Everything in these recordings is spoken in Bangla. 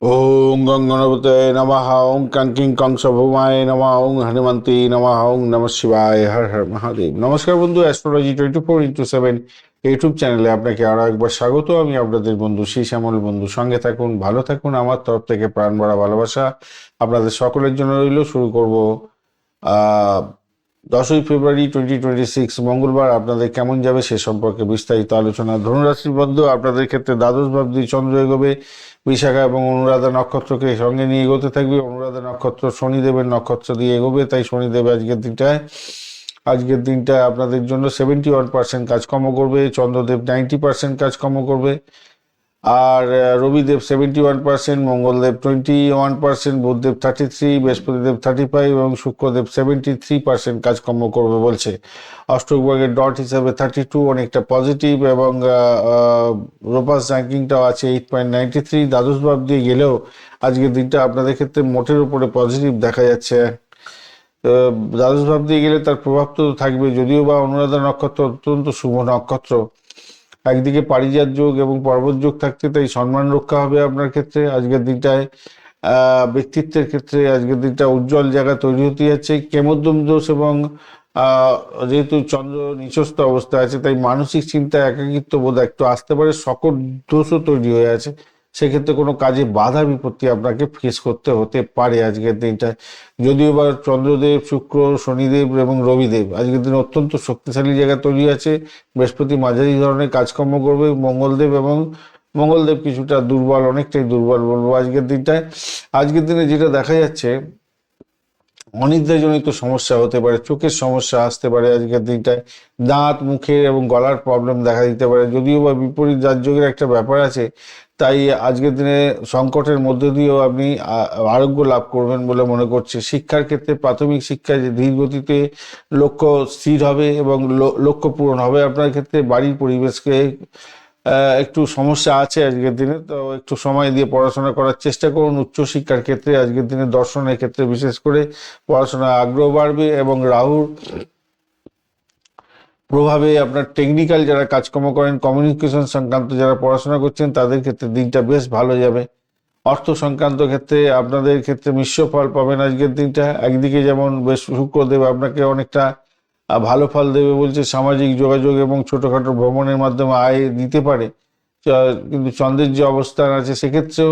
ওং গং গণপতে নমঃ ওং কাঙ্কিং কংসভৌমায় নমঃ ওং হনুমন্তি নমঃ ওং নমঃ শিবায় হর হর মহাদেব। নমস্কার বন্ধু, অ্যাস্ট্রোলজি 24x7 ইউটিউব চ্যানেলে আপনাকে আরো একবার স্বাগত। আমি আপনাদের বন্ধু শ্রী শ্যামল। বন্ধু সঙ্গে থাকুন, ভালো থাকুন, আমার তরফ থেকে প্রাণ ভরা ভালোবাসা আপনাদের সকলের জন্য রইল। শুরু করব 10ই ফেব্রুয়ারি 2026 মঙ্গলবার। আপনাদের কেমন যাবে সে সম্পর্কে বিস্তারিত আলোচনা। ধনুরাশির বন্ধু, আপনাদের ক্ষেত্রে দ্বাদশ ভাবদি চন্দ্র এগোবে বিশাখা এবং অনুরাধা নক্ষত্রকে সঙ্গে নিয়ে এগোতে থাকবে। অনুরাধা নক্ষত্র শনিদেবের নক্ষত্র দিয়ে এগোবে, তাই শনিদেব আজকের দিনটায় আপনাদের জন্য 71% কাজকর্ম করবে। চন্দ্রদেব 90% কাজকর্ম করবে। আর রবিদেব 71%, মঙ্গলদেব 21%, বুধদেব 33, বৃহস্পতিদেব 35 এবং শুক্রদেব 73% কাজকর্ম করবে বলছে। অষ্টকবর্গের ডট হিসাবে 32 অনেকটা পজিটিভ, এবং রোপাস র্যাঙ্কিংটাও আছে 8.93। দ্বাদশ ভাব দিয়ে গেলেও আজকের দিনটা আপনাদের ক্ষেত্রে মোটের উপরে পজিটিভ দেখা যাচ্ছে। দ্বাদশ ভাব দিয়ে গেলে তার প্রভাব তো থাকবে, যদিও বা অনুরাধা নক্ষত্র অত্যন্ত শুভ নক্ষত্র। একদিকে পারিজাত যোগ এবং পর্বত যোগ থাকতে, তাই সম্মান রক্ষা হবে আপনার ক্ষেত্রে আজকের দিনটায়। ব্যক্তিত্বের ক্ষেত্রে আজকের দিনটা উজ্জ্বল জায়গা তৈরি হতে যাচ্ছে। কেমোদ্যম দোষ এবং যেহেতু চন্দ্র নিচস্থ অবস্থায় আছে, তাই মানসিক চিন্তা একাকিত্ব বোধ একটু আসতে পারে। সকট দোষও তৈরি হয়ে আছে, সেক্ষেত্রে কোনো কাজে বাধা বিপত্তি আপনাকে ফেস করতে হতে পারে আজকের দিনটায়। যদিও বা চন্দ্রদেব, শুক্র, শনিদেব এবং রবিদেব আজকের দিনে অত্যন্ত শক্তিশালী জায়গা তৈরি আছে। বৃহস্পতি মাঝারি ধরনের কাজকর্ম করবে। মঙ্গলদেব কিছুটা দুর্বল, অনেকটাই দুর্বল বলবো আজকের দিনটায়। আজকের দিনে যেটা দেখা যাচ্ছে, অনিদ্রাজনিত সমস্যা হতে পারে, চোখের সমস্যা আসতে পারে আজকের দিনটায়। দাঁত, মুখের এবং গলার প্রবলেম দেখা দিতে পারে। যদিও বা বিপরীত রাজযোগের একটা ব্যাপার আছে, তাই আজকের দিনে সংকটের মধ্যে দিয়েও আপনি আরোগ্য লাভ করবেন বলে মনে করছে। শিক্ষার ক্ষেত্রে প্রাথমিক শিক্ষায় যে ধীর গতিতে লক্ষ্য স্থির হবে এবং লক্ষ্য পূরণ হবে আপনার ক্ষেত্রে। বাড়ির পরিবেশকে একটু সমস্যা আছে আজকের দিনে, তো একটু সময় দিয়ে পড়াশোনা করার চেষ্টা করুন। উচ্চশিক্ষার ক্ষেত্রে আজকের দিনে দর্শনের ক্ষেত্রে বিশেষ করে পড়াশোনার আগ্রহ বাড়বে, এবং রাহুর প্রভাবে আপনার টেকনিক্যাল যারা কাজকর্ম করেন, কমিউনিকেশন সংক্রান্ত যারা পড়াশোনা করছেন, তাদের ক্ষেত্রে দিনটা বেশ ভালো যাবে। অর্থ সংক্রান্ত ক্ষেত্রে আপনাদের ক্ষেত্রে মিশ্র ফল পাবেন আজকের দিনটা। একদিকে যেমন বেশ শুক্রদেব আপনাকে অনেকটা ভালো ফল দেবে বলছে, সামাজিক যোগাযোগ এবং ছোটোখাটো ভ্রমণের মাধ্যমে আয় দিতে পারে। কিন্তু চন্দ্রের যে অবস্থান আছে, সেক্ষেত্রেও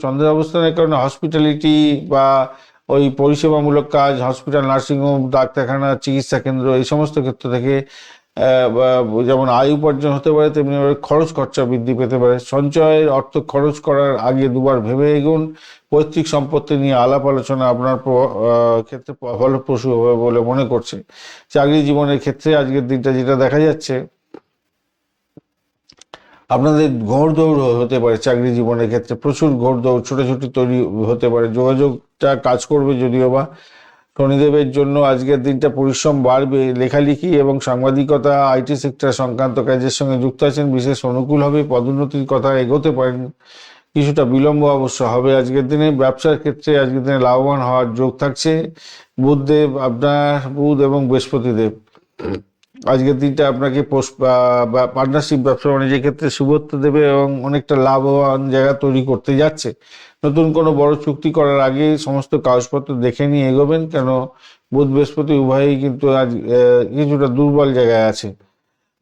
চন্দ্রের অবস্থানের কারণে হসপিটালিটি বা ওই পরিষেবামূলক কাজ, হসপিটাল, নার্সিংহোম, ডাক্তারখানা, চিকিৎসা কেন্দ্র, এই সমস্ত ক্ষেত্র থেকে যেমন আয় উপার্জন হতে পারে, তেমনি খরচ খরচা বৃদ্ধি পেতে পারে। সঞ্চয়ের অর্থ খরচ করার আগে দুবার ভেবে এগুন। পৈতৃক সম্পত্তি নিয়ে আলাপ আলোচনা আপনার ক্ষেত্রে ফলপ্রসূ হবে বলে মনে করছে। চাকরি জীবনের ক্ষেত্রে আজকের দিনটা যেটা দেখা যাচ্ছে, আপনাদের ঘোড়দৌড় হতে পারে। চাকরি জীবনের ক্ষেত্রে প্রচুর ঘোড়দৌড়, ছোটাছুটি তৈরি হতে পারে। যোগাযোগটা কাজ করবে, যদিও বা শনিদেবের জন্য আজকের দিনটা পরিশ্রম বাড়বে। লেখালেখি এবং সাংবাদিকতা, আইটি সেক্টর সংক্রান্ত কাজের সঙ্গে যুক্ত আছেন, বিশেষ অনুকূল হবে। পদোন্নতির কথা এগোতে পারেন, কিছুটা বিলম্ব অবশ্য হবে আজকের দিনে। ব্যবসার ক্ষেত্রে আজকের দিনে লাভবান হওয়ার যোগ থাকছে। বুধ এবং বৃহস্পতিদেব আজকের দিনটা আপনাকে পার্টনারশিপ, ব্যবসা বাণিজ্যের ক্ষেত্রে শুভত্ব দেবে এবং অনেকটা লাভবান জায়গা তৈরি করতে যাচ্ছে। নতুন কোনো বড় চুক্তি করার আগে সমস্ত কাগজপত্র দেখে নিয়ে এগোবেন, কেন বুধ বৃহস্পতি উভয়ই কিন্তু আজ কিছুটা দুর্বল জায়গায় আছে।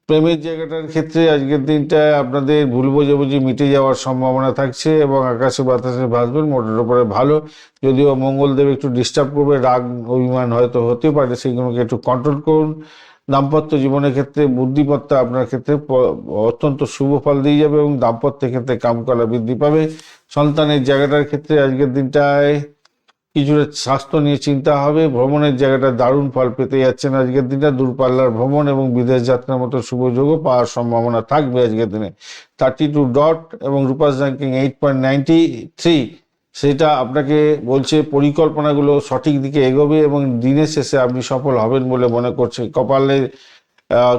প্রেমের জায়গাটার ক্ষেত্রে আজকের দিনটায় আপনাদের ভুল বোঝাবুঝি মিটে যাওয়ার সম্ভাবনা থাকছে, এবং আকাশে বাতাসে ভাসবেন, মোটের উপরে ভালো। যদিও মঙ্গলদেব একটু ডিস্টার্ব করবে, রাগ অভিমান হয়তো হতে পারে, সেইগুলোকে একটু কন্ট্রোল করুন। দাম্পত্য জীবনের ক্ষেত্রে বুদ্ধিমত্তা আপনার ক্ষেত্রে অত্যন্ত শুভ ফল দিয়ে যাবে, এবং দাম্পত্যের ক্ষেত্রে কামকলা বৃদ্ধি পাবে। সন্তানের জায়গাটার ক্ষেত্রে আজকের দিনটায় কিছুটা স্বাস্থ্য নিয়ে চিন্তা হবে। ভ্রমণের জায়গাটা দারুণ ফল পেতে যাচ্ছেন আজকের দিনটা। দূরপাল্লার ভ্রমণ এবং বিদেশ যাত্রার মতো শুভ যোগও পাওয়ার সম্ভাবনা থাকবে আজকের দিনে। 32 ডট এবং রূপাস র্যাঙ্কিং 8.93, সেটা আপনাকে বলছে পরিকল্পনাগুলো সঠিক দিকে এগোবে, এবং দিনের শেষে আপনি সফল হবেন বলে মনে করছে। কপালে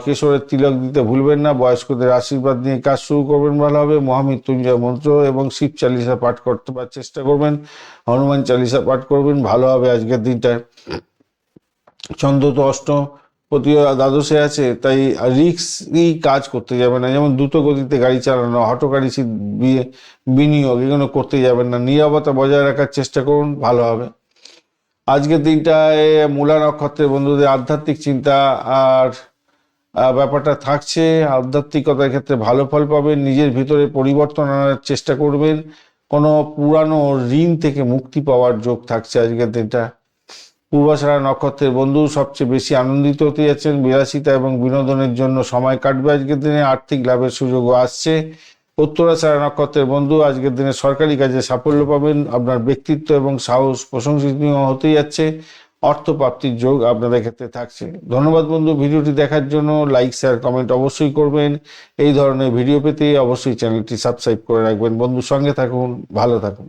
কেশরের তিলক দিতে ভুলবেন না। বয়স্কদের আশীর্বাদ নিয়ে কাজ শুরু করবেন, ভালো হবে। মহামৃত্যুঞ্জয় মন্ত্র এবং শিব চালিসা পাঠ করতে চেষ্টা করবেন। হনুমান চালিসা পাঠ করবেন, ভালো হবে আজকের দিনটায়। চন্দ্র তো অষ্টম, প্রতি দ্বাদশে আছে, তাই রিস্কি কাজ করতে যাবে না, যেমন দ্রুত গতিতে গাড়ি চালানো, হঠকারী বিনিয়োগ এগুলো করতে যাবেন না। নীরবতা বজায় রাখার চেষ্টা করুন, ভালো হবে। আজকের দিনটায় মূলা নক্ষত্রের বন্ধুদের আধ্যাত্মিক চিন্তা আর ব্যাপারটা থাকছে। আধ্যাত্মিকতার ক্ষেত্রে ভালো ফল পাবেন, নিজের ভিতরে পরিবর্তন আনার চেষ্টা করবেন, কোনো পুরানো ঋণ থেকে মুক্তি পাওয়ার যোগ থাকছে আজকের দিনটা। পূর্বাষাঢ়া নক্ষত্রের বন্ধু সবচেয়ে বেশি আনন্দিত হতে যাচ্ছেন, বিলাসিতা এবং বিনোদনের জন্য সময় কাটবে আজকের দিনে, আর্থিক লাভের সুযোগও আসছে। উত্তরাষাঢ়া নক্ষত্রের বন্ধু আজকের দিনে সরকারি কাজে সাফল্য পাবেন, আপনার ব্যক্তিত্ব এবং সাহস প্রশংসনীয় হতে যাচ্ছে, অর্থপ্রাপ্তির যোগ আপনাদের ক্ষেত্রে থাকছে। ধন্যবাদ বন্ধু, ভিডিওটি দেখার জন্য। লাইক শেয়ার কমেন্ট অবশ্যই করবেন। এই ধরনের ভিডিও পেতে অবশ্যই চ্যানেলটি সাবস্ক্রাইব করে রাখবেন। বন্ধুর সঙ্গে থাকুন, ভালো থাকুন।